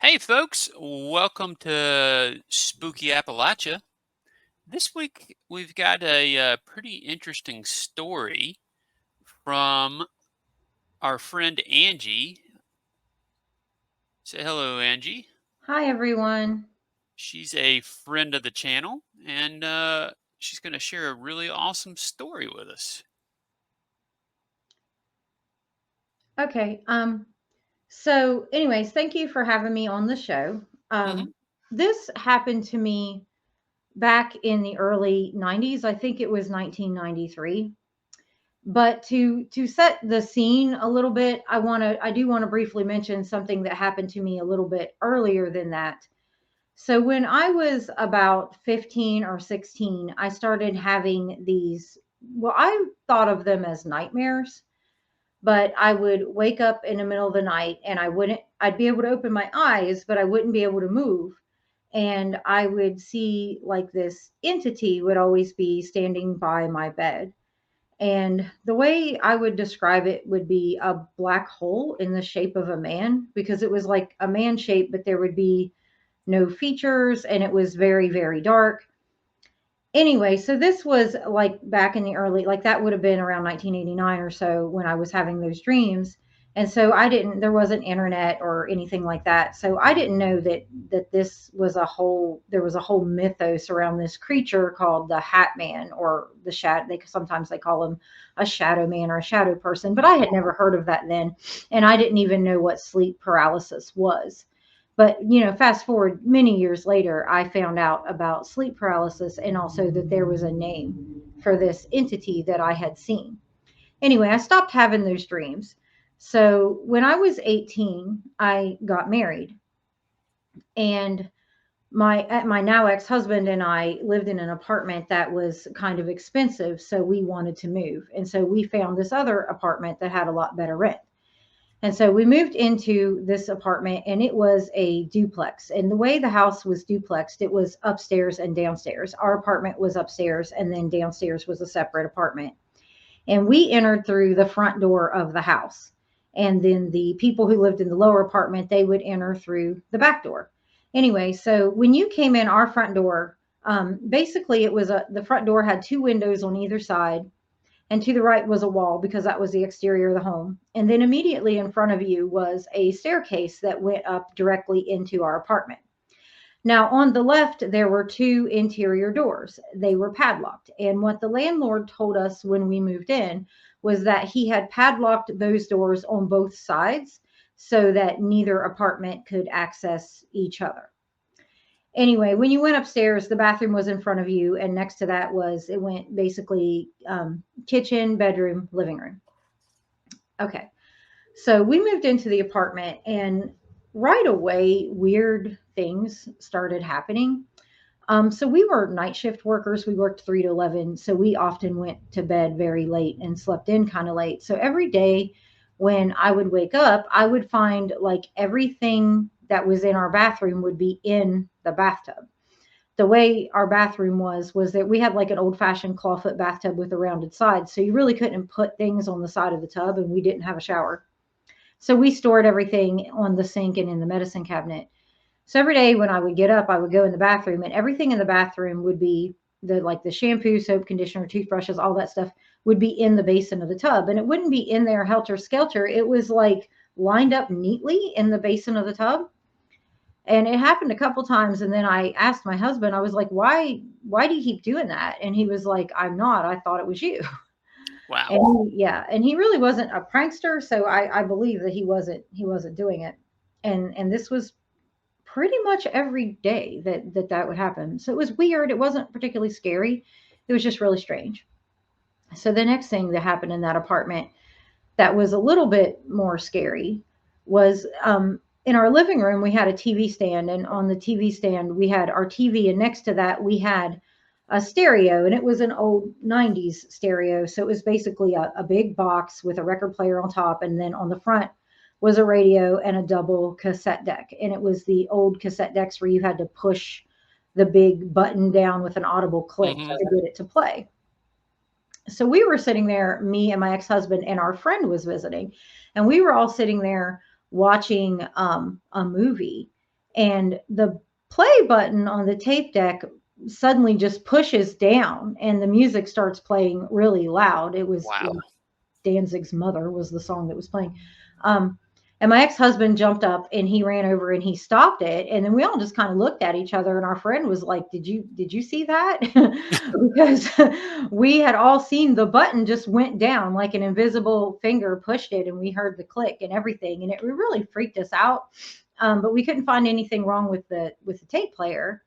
Hey, folks, welcome to Spooky Appalachia. This week we've got a pretty interesting story from our friend Angie. Say hello, Angie. Hi, everyone. She's a friend of the channel, and she's going to share a really awesome story with us. Okay. So anyways, thank you for having me on the show. hmm This happened to me back in the early 90s. I think it was 1993. But to set the scene a little bit, I do want to briefly mention something that happened to me a little bit earlier than that. So when I was about 15 or 16, I started having these, well, I thought of them as nightmares, but I would wake up in the middle of the night and I'd be able to open my eyes, but I wouldn't be able to move. And I would see like this entity would always be standing by my bed. And the way I would describe it would be a black hole in the shape of a man, because it was like a man shape, but there would be no features and it was very, very dark. Anyway, so this was like back in the early, like that would have been around 1989 or so when I was having those dreams. And so there wasn't internet or anything like that. So I didn't know that this was there was a whole mythos around this creature called the Hatman, or the shadow. Sometimes they call him a shadow man or a shadow person, but I had never heard of that then. And I didn't even know what sleep paralysis was. But, fast forward many years later, I found out about sleep paralysis and also that there was a name for this entity that I had seen. Anyway, I stopped having those dreams. So when I was 18, I got married, and my now ex-husband and I lived in an apartment that was kind of expensive, so we wanted to move. And so we found this other apartment that had a lot better rent. And so we moved into this apartment, and it was a duplex. And the way the house was duplexed, it was upstairs and downstairs. Our apartment was upstairs, and then downstairs was a separate apartment. And we entered through the front door of the house. And then the people who lived in the lower apartment, they would enter through the back door. Anyway, so when you came in our front door, basically the front door had two windows on either side, and to the right was a wall because that was the exterior of the home. And then immediately in front of you was a staircase that went up directly into our apartment. Now, on the left, there were two interior doors. They were padlocked. And what the landlord told us when we moved in was that he had padlocked those doors on both sides so that neither apartment could access each other. Anyway, when you went upstairs, the bathroom was in front of you, and next to that it went basically kitchen, bedroom, living room. Okay. So we moved into the apartment, and right away, weird things started happening. So we were night shift workers. We worked 3 to 11. So we often went to bed very late and slept in kind of late. So every day when I would wake up, I would find like everything that was in our bathroom would be in the bathtub. The way our bathroom was that we had like an old fashioned clawfoot bathtub with a rounded side. So you really couldn't put things on the side of the tub, and we didn't have a shower. So we stored everything on the sink and in the medicine cabinet. So every day when I would get up, I would go in the bathroom, and everything in the bathroom would be the shampoo, soap, conditioner, toothbrushes, all that stuff would be in the basin of the tub. And it wouldn't be in there helter skelter. It was like lined up neatly in the basin of the tub. And it happened a couple times. And then I asked my husband, I was like, why do you keep doing that? And he was like, I'm not. I thought it was you. Wow. And he really wasn't a prankster, so I believe that he wasn't doing it. And this was pretty much every day that would happen. So it was weird. It wasn't particularly scary. It was just really strange. So the next thing that happened in that apartment that was a little bit more scary was in our living room we had a TV stand, and on the TV stand we had our TV, and next to that we had a stereo, and it was an old 90s stereo. So it was basically a big box with a record player on top, and then on the front was a radio and a double cassette deck. And it was the old cassette decks where you had to push the big button down with an audible click hmm to get it to play. So we were sitting there, me and my ex-husband, and our friend was visiting, and we were all sitting there watching a movie. and the play button on the tape deck suddenly just pushes down and the music starts playing really loud. It was Wow. like Danzig's Mother was the song that was playing. Um, and my ex-husband jumped up and he ran over and he stopped it. And then we all just kind of looked at each other and our friend was like, did you see that? Because we had all seen the button just went down like an invisible finger pushed it and we heard the click and everything. And it really freaked us out. But we couldn't find anything wrong with the tape player.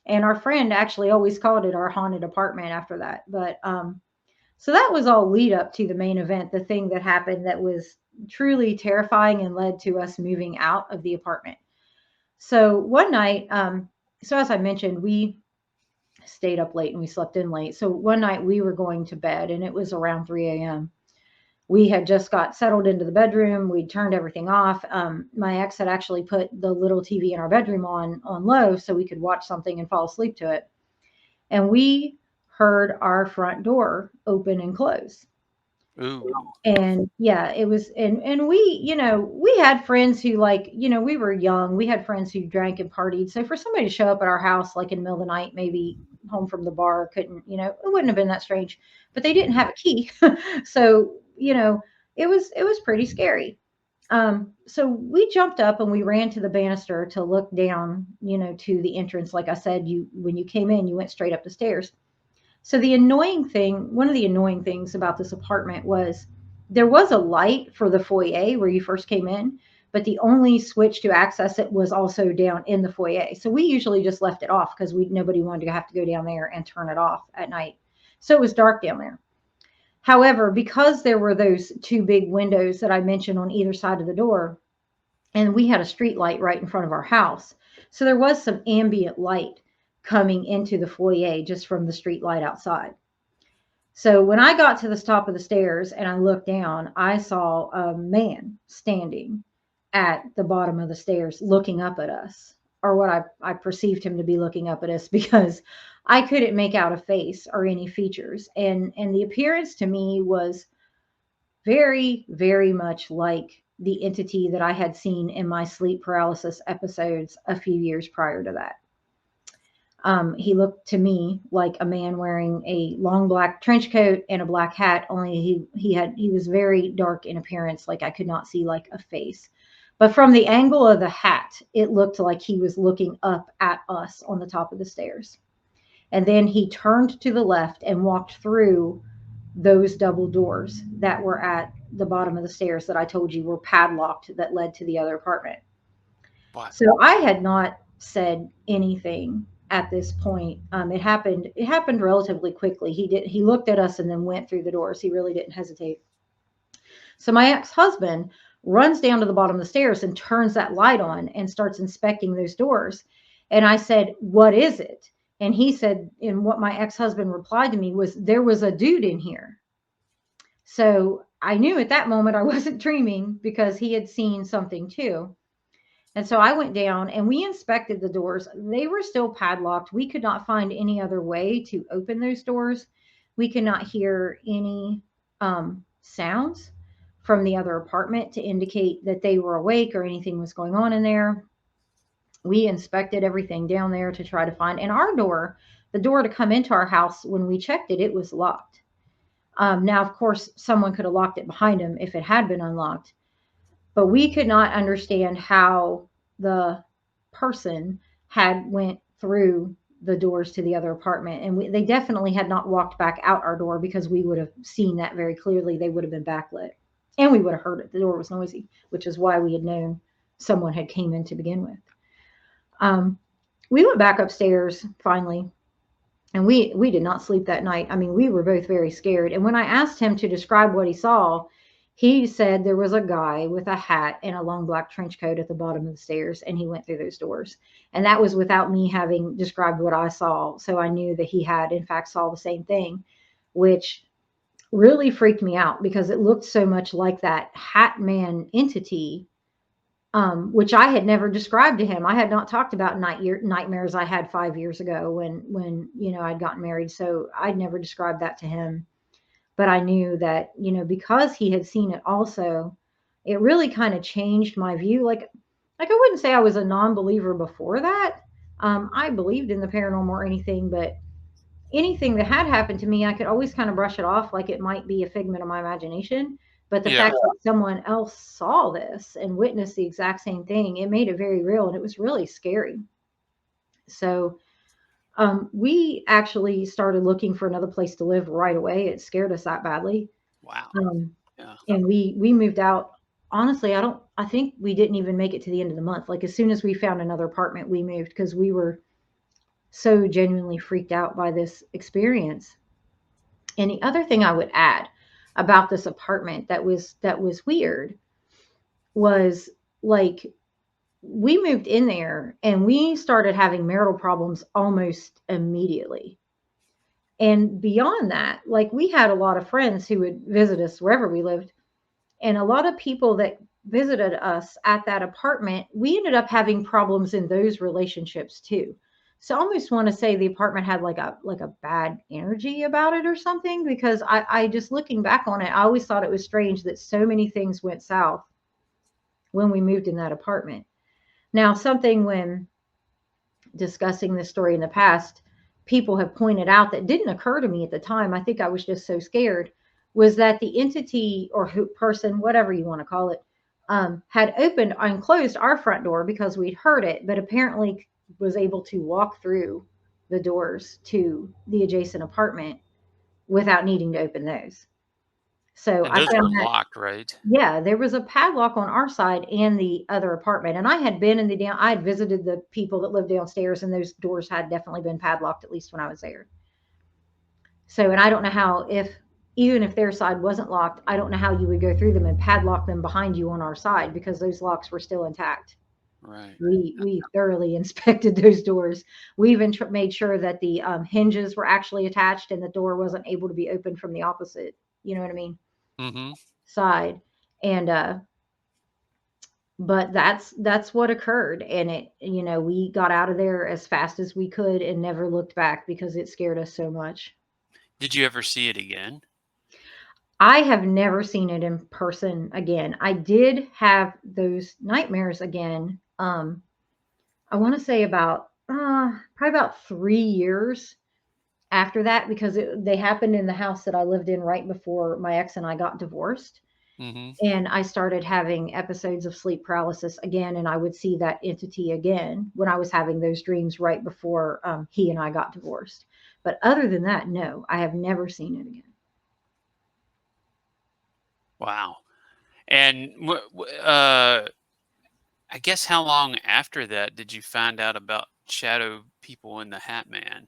And our friend actually always called it our haunted apartment after that. But so that was all lead up to the main event, the thing that happened that was truly terrifying and led to us moving out of the apartment. So one night, so as I mentioned, we stayed up late and we slept in late. So one night we were going to bed and it was around 3 a.m. We had just got settled into the bedroom. We'd turned everything off. My ex had actually put the little TV in our bedroom on low so we could watch something and fall asleep to it. And we heard our front door open and close. Ooh. And yeah, it was, and we, we had friends who, like, we were young. We had friends who drank and partied. So for somebody to show up at our house like in the middle of the night, maybe home from the bar, couldn't, it wouldn't have been that strange. But they didn't have a key. So, it was pretty scary. So we jumped up and we ran to the banister to look down, to the entrance. Like I said, when you came in, you went straight up the stairs. So one of the annoying things about this apartment was there was a light for the foyer where you first came in, but the only switch to access it was also down in the foyer. So we usually just left it off because nobody wanted to have to go down there and turn it off at night. So it was dark down there. However, because there were those two big windows that I mentioned on either side of the door, and we had a street light right in front of our house. So there was some ambient light coming into the foyer just from the street light outside. So when I got to the top of the stairs and I looked down, I saw a man standing at the bottom of the stairs looking up at us, or what I perceived him to be looking up at us because I couldn't make out a face or any features. And the appearance to me was very, very much like the entity that I had seen in my sleep paralysis episodes a few years prior to that. He looked to me like a man wearing a long black trench coat and a black hat. Only he was very dark in appearance, like I could not see like a face. But from the angle of the hat, it looked like he was looking up at us on the top of the stairs. And then he turned to the left and walked through those double doors that were at the bottom of the stairs that I told you were padlocked that led to the other apartment. What? So I had not said anything at this point. It happened relatively quickly. He looked at us and then went through the doors. He really didn't hesitate. So my ex-husband runs down to the bottom of the stairs and turns that light on and starts inspecting those doors. And I said, "What is it?" And he said, and what my ex-husband replied to me was, "There was a dude in here." So I knew at that moment I wasn't dreaming because he had seen something too. And so I went down and we inspected the doors. They were still padlocked. We could not find any other way to open those doors. We could not hear any sounds from the other apartment to indicate that they were awake or anything was going on in there. We inspected everything down there to try to find. And our door, the door to come into our house, when we checked it, it was locked. Now, of course, someone could have locked it behind them if it had been unlocked, but we could not understand how the person had went through the doors to the other apartment. And they definitely had not walked back out our door because we would have seen that very clearly. They would have been backlit and we would have heard it. The door was noisy, which is why we had known someone had came in to begin with. Um, we went back upstairs finally, and we did not sleep that night. I mean, we were both very scared. And when I asked him to describe what he saw, he said there was a guy with a hat and a long black trench coat at the bottom of the stairs, and he went through those doors. And that was without me having described what I saw. So I knew that he had, in fact, saw the same thing, which really freaked me out because it looked so much like that Hatman entity, which I had never described to him. I had not talked about nightmares I had 5 years ago when I'd gotten married. So I'd never described that to him. But I knew that, because he had seen it also, it really kind of changed my view. Like, like, I wouldn't say I was a non-believer before that. I believed in the paranormal or anything, but anything that had happened to me, I could always kind of brush it off like it might be a figment of my imagination. But the Yeah. fact that someone else saw this and witnessed the exact same thing, it made it very real and it was really scary. So we actually started looking for another place to live right away. It scared us that badly. Wow. Um, Yeah. and we moved out. Honestly, I think we didn't even make it to the end of the month. Like as soon as we found another apartment, we moved because we were so genuinely freaked out by this experience. And the other thing I would add about this apartment that was weird was like we moved in there and we started having marital problems almost immediately. And beyond that, like we had a lot of friends who would visit us wherever we lived. And a lot of people that visited us at that apartment, we ended up having problems in those relationships too. So I almost want to say the apartment had like a bad energy about it or something because I just looking back on it, I always thought it was strange that so many things went south when we moved in that apartment. Now, something when discussing this story in the past, people have pointed out that didn't occur to me at the time. I think I was just so scared. Was that the entity or who, person, whatever you want to call it, had opened and closed our front door because we'd heard it, but apparently was able to walk through the doors to the adjacent apartment without needing to open those. So And I those were found that locked, right? yeah, there was a padlock on our side and the other apartment, and I had been in the down I had visited the people that lived downstairs, and those doors had definitely been padlocked, at least when I was there. So, and I don't know how if even if their side wasn't locked, I don't know how you would go through them and padlock them behind you on our side because those locks were still intact. Right. We thoroughly inspected those doors. We even made sure that the, hinges were actually attached and the door wasn't able to be opened from the opposite, you know what I mean, Mm-hmm. side, and, but that's what occurred, and we got out of there as fast as we could and never looked back because it scared us so much. Did you ever see it again? I have never seen it in person again. I did have those nightmares again. I want to say about probably about 3 years after that because they happened in the house that I lived in right before my ex and I got divorced. Mm-hmm. And I started having episodes of sleep paralysis again, and I would see that entity again when I was having those dreams right before he and I got divorced. But other than that, no, I have never seen it again. Wow. And I guess how long after that did you find out about shadow people in the Hat Man?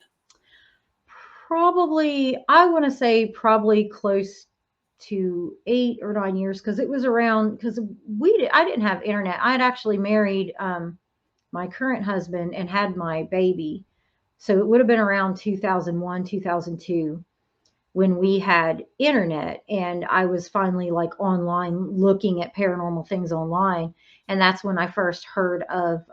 Probably, I want to say probably close to 8 or 9 years because it was around because I didn't have internet. I had actually married my current husband and had my baby, so it would have been around 2001, 2002 when we had internet and I was finally like online looking at paranormal things online. And that's when I first heard of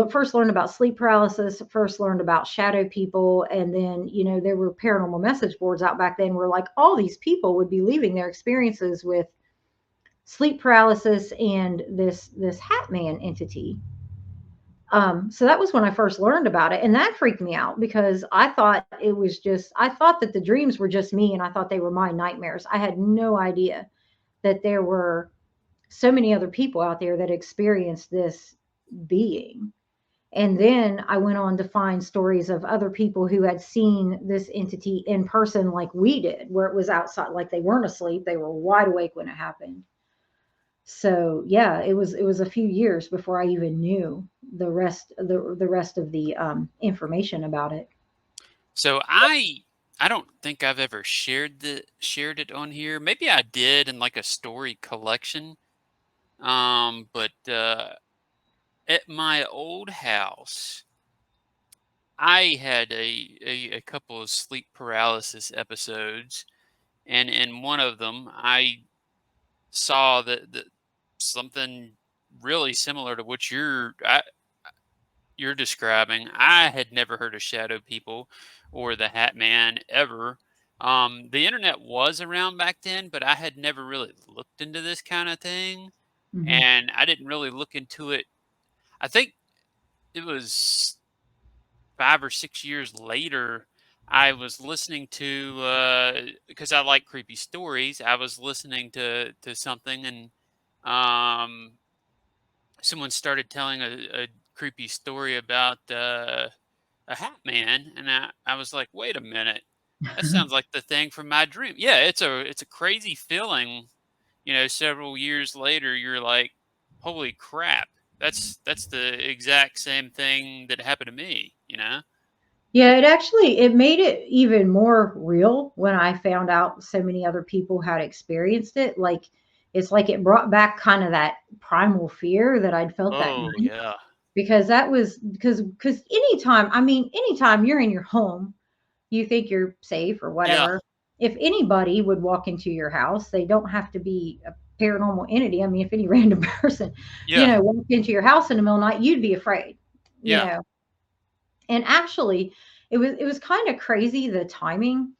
first learned about sleep paralysis, first learned about shadow people, and then there were paranormal message boards out back then where like all these people would be leaving their experiences with sleep paralysis and this hat man entity. So that was when I first learned about it, and that freaked me out because I thought that the dreams were just me, and I thought they were my nightmares. I had no idea that there were so many other people out there that experienced this being. And then I went on to find stories of other people who had seen this entity in person, like we did, where it was outside, like they weren't asleep, they were wide awake when it happened. So yeah, it was a few years before I even knew the rest of the information about it. So I don't think I've ever shared it on here. Maybe I did in like a story collection. But at my old house, I had a couple of sleep paralysis episodes, and in one of them, I saw that something really similar to what you're describing. I had never heard of shadow people or the Hat Man ever. The internet was around back then, but I had never really looked into this kind of thing. Mhm. and I didn't really look into it. I think it was 5 or 6 years later, I was listening to, because I like creepy stories, I was listening to something, and, um, someone started telling a creepy story about, a hat man, and I was like, "Wait a minute, that sounds like the thing from my dream." Yeah, it's a crazy feeling, several years later, you're like, "Holy crap, that's the exact same thing that happened to me," you know? Yeah, it made it even more real when I found out so many other people had experienced it. Like, it's like it brought back kind of that primal fear that I'd felt that Oh, night, yeah. because that was because anytime, I mean, anytime you're in your home, you think you're safe or Yeah. whatever. If anybody would walk into your house, they don't have to be a paranormal entity. I mean, if any random person, Yeah. walked into your house in the middle of the night, you'd be afraid, you Yeah. know. And actually, it was kind of crazy, the timing,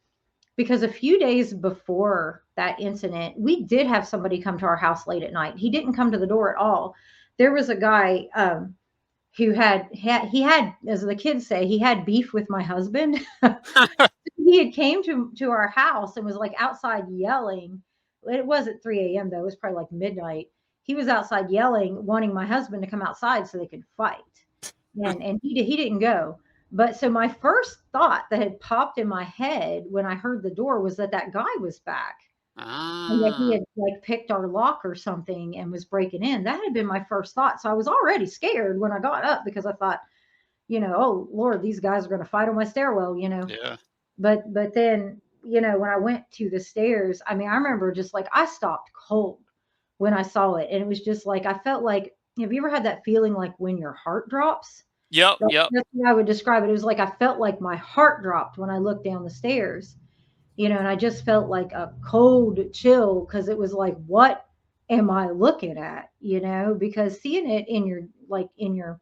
because a few days before that incident, we did have somebody come to our house late at night. He didn't come to the door at all. There was a guy, who had, as the kids say, he had beef with my husband. He had came to our house and was like outside yelling. It wasn't 3 a.m. though; it was probably like midnight. He was outside yelling, wanting my husband to come outside so they could fight, and he didn't go. But so my first thought that had popped in my head when I heard the door was that that guy was back, and that he Ah, had like picked our lock or something and was breaking in. That had been my first thought. So I was already scared when I got up, because I thought, oh Lord, these guys are going to fight on my stairwell. yeah. But then, when I went to the stairs, I mean, I remember just like I stopped cold when I saw it, and it was just like I felt like, have you ever had that feeling like when your heart drops? Yep, yep. That's what I would describe it. It was like I felt like my heart dropped when I looked down the stairs, and I just felt like a cold chill, because it was like, what am I looking at? Because seeing it in your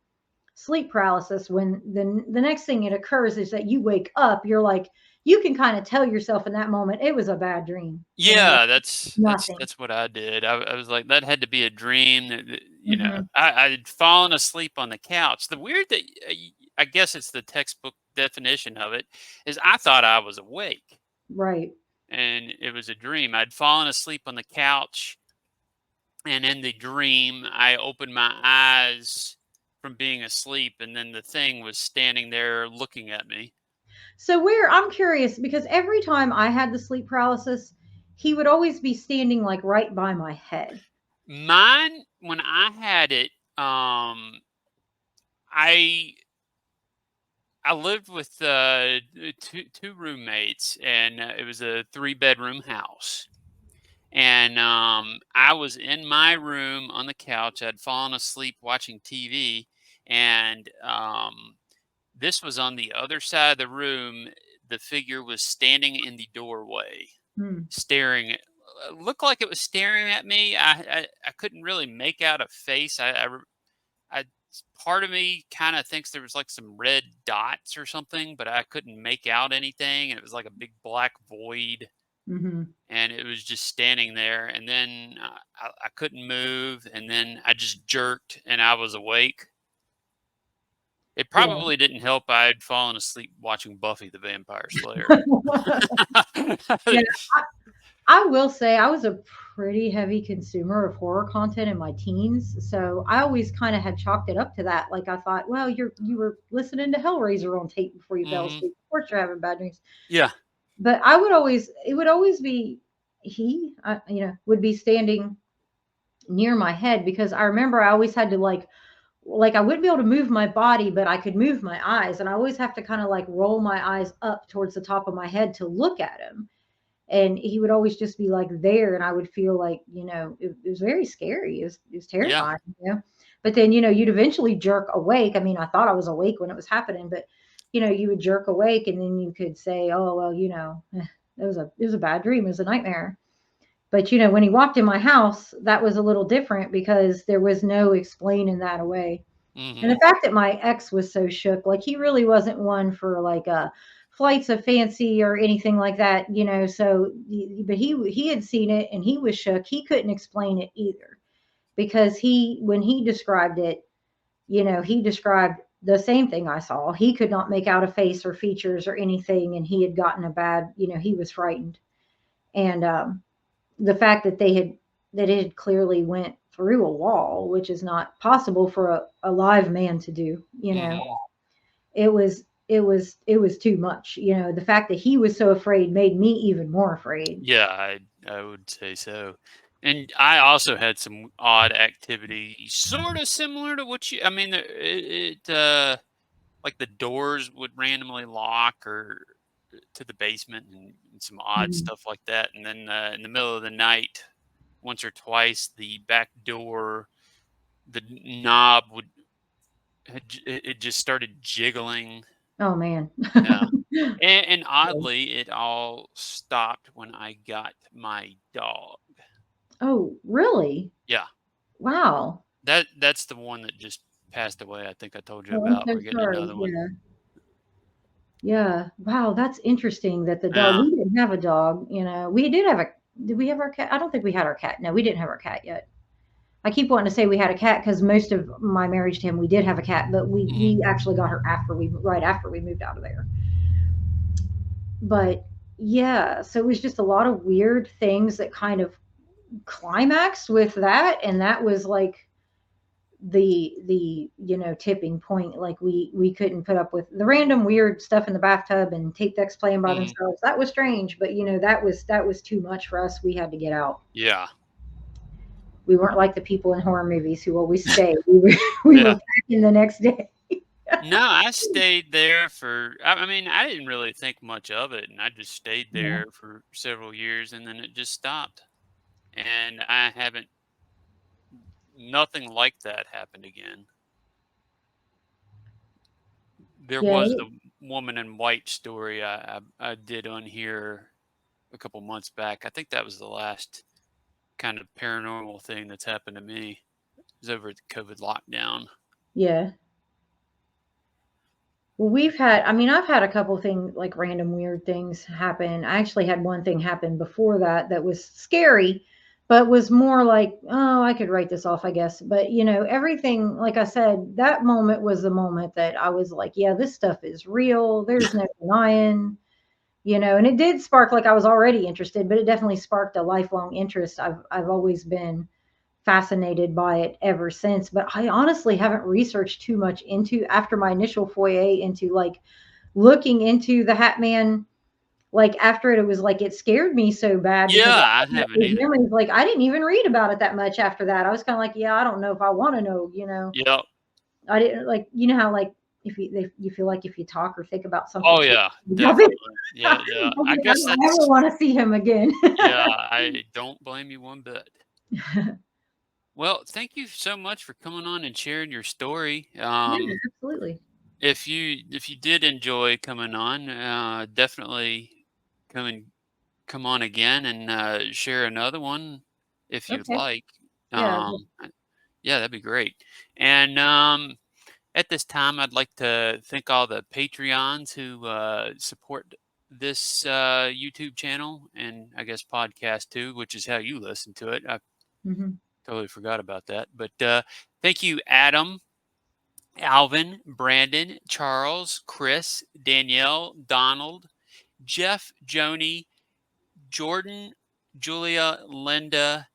sleep paralysis, when the next thing it occurs is that you wake up, you're like, you can kind of tell yourself in that moment it was a bad dream. Yeah, Like that's that's nothing. that's what I did. I was like, that had to be a dream. Hmm. I'd fallen asleep on the couch. The weird that I guess it's the textbook definition of it is I thought I was awake Right. and it was a dream. I'd fallen asleep on the couch, and in the dream, I opened my eyes from being asleep, and then the thing was standing there looking at me. So where I'm curious, because every time I had the sleep paralysis, he would always be standing like right by my head. Mine, when I had it, I I lived with two roommates, and it was a 3 bedroom house. And I was in my room on the couch. I'd fallen asleep watching TV, and this was on the other side of the room. The figure was standing in the doorway, Hmm. staring. Looked like it was staring at me. I couldn't really make out a face. I part of me kind of thinks there was like some red dots or something, but I couldn't make out anything. And it was like a big black void, Hmm. and it was just standing there. And then I couldn't move, and then I just jerked, and I was awake. It Yeah. probably didn't help I'd fallen asleep watching Buffy the Vampire Slayer. Yeah. I will say I was a pretty heavy consumer of horror content in my teens, so I always kind of had chalked it up to that. Like I thought, well, you were listening to Hellraiser on tape before you fell Mhm. asleep. Of course, you're having bad dreams. Yeah. But it would always be would be standing near my head, because I remember I always had to like I wouldn't be able to move my body, but I could move my eyes, and I always have to kind of like roll my eyes up towards the top of my head to look at him, and he would always just be like there, and I would feel like, it was very scary. It was Yeah. terrifying. But then, you'd eventually jerk awake. I mean, I thought I was awake when it was happening, but you would jerk awake, and then you could say, oh well, it was a bad dream, it was a nightmare. But when he walked in my house, that was a little different, because there was no explaining that away. And the Mhm. fact that my ex was so shook, like he really wasn't one for like flights of fancy or anything like that. So, but he had seen it and he was shook. He couldn't explain it either, because when he described it, he described the same thing I saw. He could not make out a face or features or anything, and he had gotten a bad, he was frightened. And the fact that it had clearly went through a wall, which is not possible for a live man to do, Mhm. it was too much. The fact that he was so afraid made me even more afraid. Yeah, I would say so. And I also had some odd activity, sort of similar to what you. I mean, like the doors would randomly lock or to the basement and some odd Mhm. stuff like that. And then in the middle of the night, once or twice, the back door, the knob it just started jiggling. Oh man. Yeah. And oddly, it all stopped when I got my dog. Oh, really? Yeah. Wow. That's the one that just passed away. I think I told you Oh, I'm about. so We're getting sorry. another one. Yeah. Yeah. Wow, that's interesting that the dog Yeah. we didn't have a dog. We did have a did we have our cat? I don't think we had our cat. No, we didn't have our cat yet. I keep wanting to say we had a cat because most of my marriage to him, we did have a cat, but we Mhm. we actually got her right after we moved out of there. But yeah, so it was just a lot of weird things that kind of climaxed with that, and that was like the tipping point. Like we couldn't put up with the random weird stuff in the bathtub and tape decks playing by Mhm. themselves. That was strange, but that was too much for us. We had to get out. Yeah. We weren't like the people in horror movies who always stay. We were Yeah. back in the next day. No, I stayed there for I mean, I didn't really think much of it, and I just stayed Yeah. there for several years, and then it just stopped. And I haven't nothing like that happened again. There Yeah. was the woman in white story I did on here a couple months back. I think that was the last kind of paranormal thing that's happened to me. It was over at the COVID lockdown. Yeah. Well, I mean, I've had a couple things like random weird things happen. I actually had one thing happen before that was scary, but was more like, oh, I could write this off, I guess. But, everything, like I said, that moment was the moment that I was like, yeah, this stuff is real. There's no denying, and it did spark, like I was already interested, but it definitely sparked a lifelong interest. I've always been fascinated by it ever since. But I honestly haven't researched too much into after my initial foyer into like looking into the Hatman. Like after it was like it scared me so bad Yeah, because I I had haven't those either. memories. Like I didn't even read about it that much after that. I was kind of like, yeah, I don't know if I want to know. Yep. I didn't like how like you feel like if you talk or think about something Oh too yeah, happen, definitely. Yeah, yeah. I I guess don't ever that's want to see him again. yeah, I don't blame you one bit. Well, thank you so much for coming on and sharing your story. Yeah, absolutely. If you did enjoy coming on, definitely come on again and share another one if you'd Okay. like. Yeah. Yeah, that'd be great. And at this time, I'd like to thank all the Patreons who support this YouTube channel and I guess podcast too, which is how you listen to it. I Hmm. totally forgot about that. But thank you, Adam, Alvin, Brandon, Charles, Chris, Danielle, Donald, Jeff, Joni, Jordan, Julia, Linda,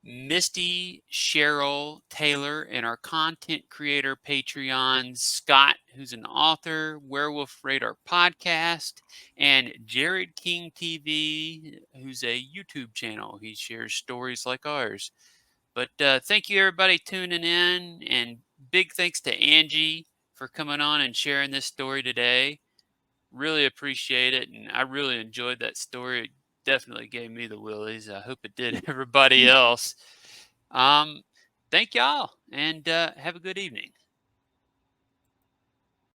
Misty, Cheryl, Taylor, and our content creator Patreons, Scott, who's an author, Werewolf Radar Podcast, and Jared King TV, who's a YouTube channel. He shares stories like ours. But thank you, everybody, tuning in. And big thanks to Angie for coming on and sharing this story today. Really appreciate it. And I really enjoyed that story. It definitely gave me the willies. I hope it did everybody else. Um, thank y'all and have a good evening.